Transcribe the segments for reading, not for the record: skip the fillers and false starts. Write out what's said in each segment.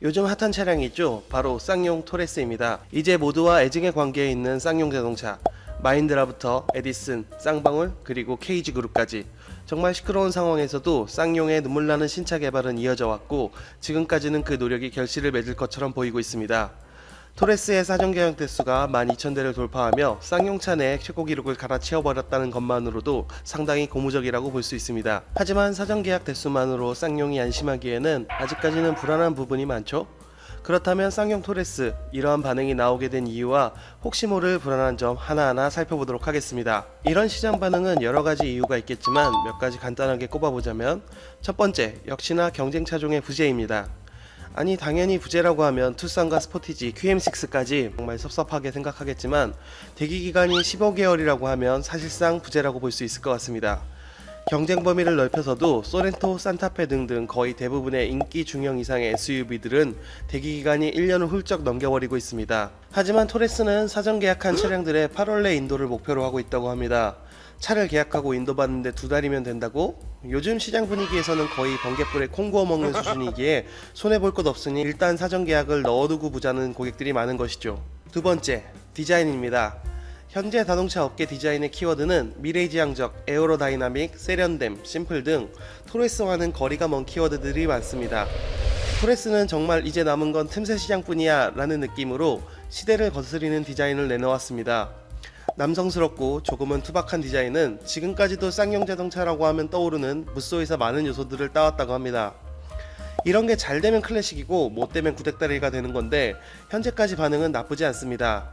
요즘 핫한 차량이 있죠. 바로 쌍용 토레스입니다. 이제 모두와 애증의 관계에 있는 쌍용 자동차, 마힌드라부터 에디슨, 쌍방울, 그리고 KG그룹까지 정말 시끄러운 상황에서도 쌍용의 눈물나는 신차 개발은 이어져 왔고, 지금까지는 그 노력이 결실을 맺을 것처럼 보이고 있습니다. 토레스의 사전 계약 대수가 12,000대를 돌파하며 쌍용차 내 최고 기록을 갈아치워버렸다는 것만으로도 상당히 고무적이라고 볼 수 있습니다. 하지만 사전 계약 대수만으로 쌍용이 안심하기에는 아직까지는 불안한 부분이 많죠. 그렇다면 쌍용 토레스, 이러한 반응이 나오게 된 이유와 혹시 모를 불안한 점 하나하나 살펴보도록 하겠습니다. 이런 시장 반응은 여러가지 이유가 있겠지만 몇 가지 간단하게 꼽아보자면, 첫 번째, 역시나 경쟁 차종의 부재입니다. 아니, 당연히 부재라고 하면 투싼과 스포티지, QM6까지 정말 섭섭하게 생각하겠지만, 대기기간이 15개월이라고 하면 사실상 부재라고 볼 수 있을 것 같습니다. 경쟁 범위를 넓혀서도 소렌토, 산타페 등등 거의 대부분의 인기 중형 이상의 SUV들은 대기기간이 1년을 훌쩍 넘겨버리고 있습니다. 하지만 토레스는 사전 계약한 차량들의 8월 내 인도를 목표로 하고 있다고 합니다. 차를 계약하고 인도받는데 2달이면 된다고? 요즘 시장 분위기에서는 거의 번갯불에 콩 구워 먹는 수준이기에 손해볼 것 없으니 일단 사전 계약을 넣어두고 보자는 고객들이 많은 것이죠. 두 번째, 디자인입니다. 현재 자동차 업계 디자인의 키워드는 미래지향적, 에어로다이나믹, 세련됨, 심플 등 토레스와는 거리가 먼 키워드들이 많습니다. 토레스는 정말 이제 남은 건 틈새 시장뿐이야 라는 느낌으로 시대를 거스리는 디자인을 내놓았습니다. 남성스럽고 조금은 투박한 디자인은 지금까지도 쌍용 자동차라고 하면 떠오르는 무쏘에서 많은 요소들을 따왔다고 합니다. 이런 게 잘 되면 클래식이고 못 되면 구닥다리가 되는 건데, 현재까지 반응은 나쁘지 않습니다.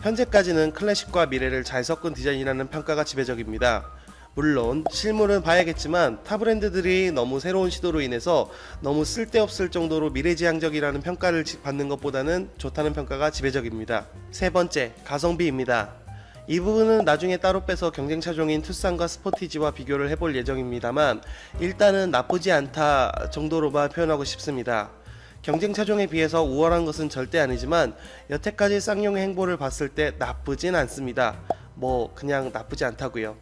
현재까지는 클래식과 미래를 잘 섞은 디자인이라는 평가가 지배적입니다. 물론 실물은 봐야겠지만 타 브랜드들이 너무 새로운 시도로 인해서 너무 쓸데없을 정도로 미래지향적이라는 평가를 받는 것보다는 좋다는 평가가 지배적입니다. 세 번째, 가성비입니다. 이 부분은 나중에 따로 빼서 경쟁 차종인 투싼과 스포티지와 비교를 해볼 예정입니다만, 일단은 나쁘지 않다 정도로만 표현하고 싶습니다. 경쟁 차종에 비해서 우월한 것은 절대 아니지만 여태까지 쌍용의 행보를 봤을 때 나쁘진 않습니다. 그냥 나쁘지 않다고요.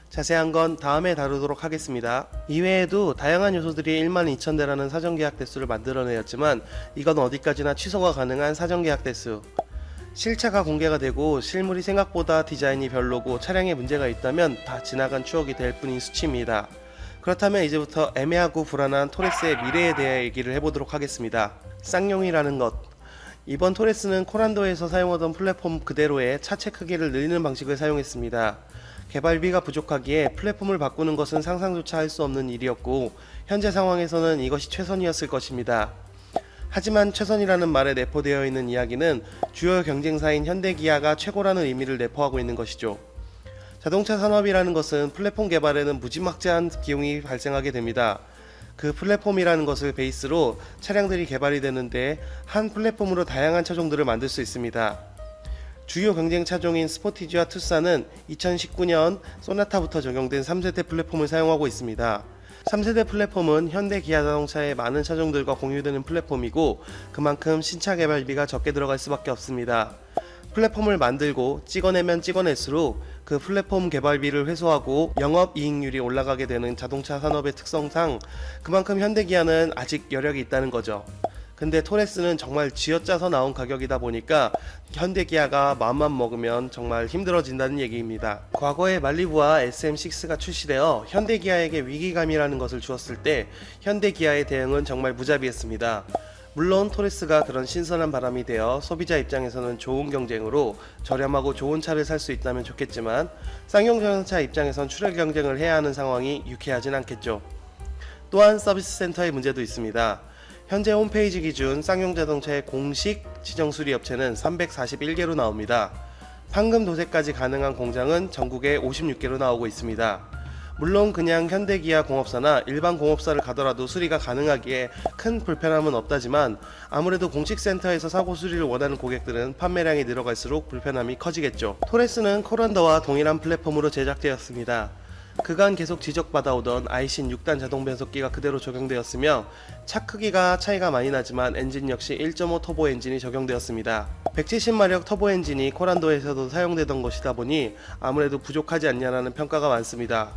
자세한 건 다음에 다루도록 하겠습니다. 이외에도 다양한 요소들이 12,000대라는 사전 계약 대수를 만들어내었지만, 이건 어디까지나 취소가 가능한 사전 계약 대수. 실차가 공개가 되고 실물이 생각보다 디자인이 별로고 차량에 문제가 있다면 다 지나간 추억이 될 뿐인 수치입니다. 그렇다면 이제부터 애매하고 불안한 토레스의 미래에 대해 얘기를 해보도록 하겠습니다. 쌍용이라는 것. 이번 토레스는 코란도에서 사용하던 플랫폼 그대로의 차체 크기를 늘리는 방식을 사용했습니다. 개발비가 부족하기에 플랫폼을 바꾸는 것은 상상조차 할 수 없는 일이었고, 현재 상황에서는 이것이 최선이었을 것입니다. 하지만 최선이라는 말에 내포되어 있는 이야기는 주요 경쟁사인 현대기아가 최고라는 의미를 내포하고 있는 것이죠. 자동차 산업이라는 것은 플랫폼 개발에는 무지막지한 비용이 발생하게 됩니다. 그 플랫폼이라는 것을 베이스로 차량들이 개발이 되는데 한 플랫폼으로 다양한 차종들을 만들 수 있습니다. 주요 경쟁 차종인 스포티지와 투싼은 2019년 소나타부터 적용된 3세대 플랫폼을 사용하고 있습니다. 3세대 플랫폼은 현대 기아 자동차의 많은 차종들과 공유되는 플랫폼이고, 그만큼 신차 개발비가 적게 들어갈 수밖에 없습니다. 플랫폼을 만들고 찍어내면 찍어낼수록 그 플랫폼 개발비를 회수하고 영업이익률이 올라가게 되는 자동차 산업의 특성상 그만큼 현대기아는 아직 여력이 있다는 거죠. 근데 토레스는 정말 쥐어짜서 나온 가격이다 보니까 현대기아가 마음만 먹으면 정말 힘들어진다는 얘기입니다. 과거에 말리부와 SM6가 출시되어 현대기아에게 위기감이라는 것을 주었을 때 현대기아의 대응은 정말 무자비했습니다. 물론 토레스가 그런 신선한 바람이 되어 소비자 입장에서는 좋은 경쟁으로 저렴하고 좋은 차를 살 수 있다면 좋겠지만, 쌍용 자동차 입장에선 출혈 경쟁을 해야 하는 상황이 유쾌하진 않겠죠. 또한 서비스 센터의 문제도 있습니다. 현재 홈페이지 기준 쌍용 자동차의 공식 지정 수리 업체는 341개로 나옵니다. 판금 도색까지 가능한 공장은 전국에 56개로 나오고 있습니다. 물론 그냥 현대기아 공업사나 일반 공업사를 가더라도 수리가 가능하기에 큰 불편함은 없다지만, 아무래도 공식 센터에서 사고 수리를 원하는 고객들은 판매량이 늘어갈수록 불편함이 커지겠죠. 토레스는 코란더와 동일한 플랫폼으로 제작되었습니다. 그간 계속 지적받아오던 아이신 6단 자동 변속기가 그대로 적용되었으며, 차 크기가 차이가 많이 나지만 엔진 역시 1.5 터보 엔진이 적용되었습니다. 170마력 터보 엔진이 코란도에서도 사용되던 것이다 보니 아무래도 부족하지 않냐라는 평가가 많습니다.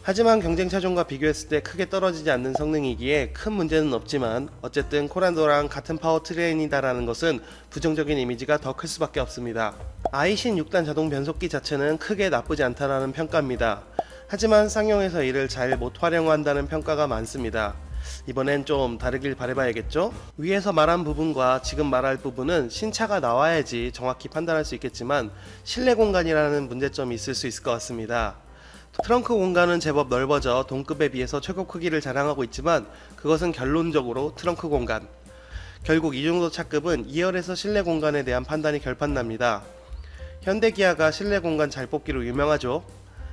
하지만 경쟁 차종과 비교했을 때 크게 떨어지지 않는 성능이기에 큰 문제는 없지만 어쨌든 코란도랑 같은 파워트레인이다라는 것은 부정적인 이미지가 더 클 수밖에 없습니다. 아이신 6단 자동 변속기 자체는 크게 나쁘지 않다라는 평가입니다. 하지만 쌍용에서 이를 잘 못 활용한다는 평가가 많습니다. 이번엔 좀 다르길 바라봐야겠죠? 위에서 말한 부분과 지금 말할 부분은 신차가 나와야지 정확히 판단할 수 있겠지만 실내 공간이라는 문제점이 있을 수 있을 것 같습니다. 트렁크 공간은 제법 넓어져 동급에 비해서 최고 크기를 자랑하고 있지만 그것은 결론적으로 트렁크 공간. 결국 이 정도 차급은 2열에서 실내 공간에 대한 판단이 결판납니다. 현대기아가 실내 공간 잘 뽑기로 유명하죠.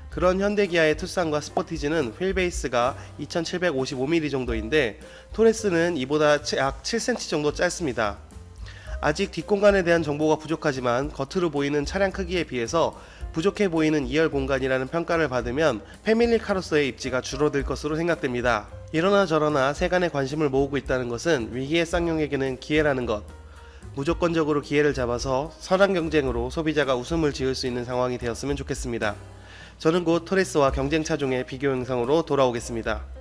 그런 현대기아의 투싼과 스포티지는 휠베이스가 2755mm 정도인데 토레스는 이보다 약 7cm 정도 짧습니다. 아직 뒷공간에 대한 정보가 부족하지만 겉으로 보이는 차량 크기에 비해서 부족해 보이는 2열 공간이라는 평가를 받으면 패밀리카로서의 입지가 줄어들 것으로 생각됩니다. 이러나 저러나 세간의 관심을 모으고 있다는 것은 위기의 쌍용에게는 기회라는 것. 무조건적으로 기회를 잡아서 선한 경쟁으로 소비자가 웃음을 지을 수 있는 상황이 되었으면 좋겠습니다. 저는 곧 토레스와 경쟁 차종의 비교 영상으로 돌아오겠습니다.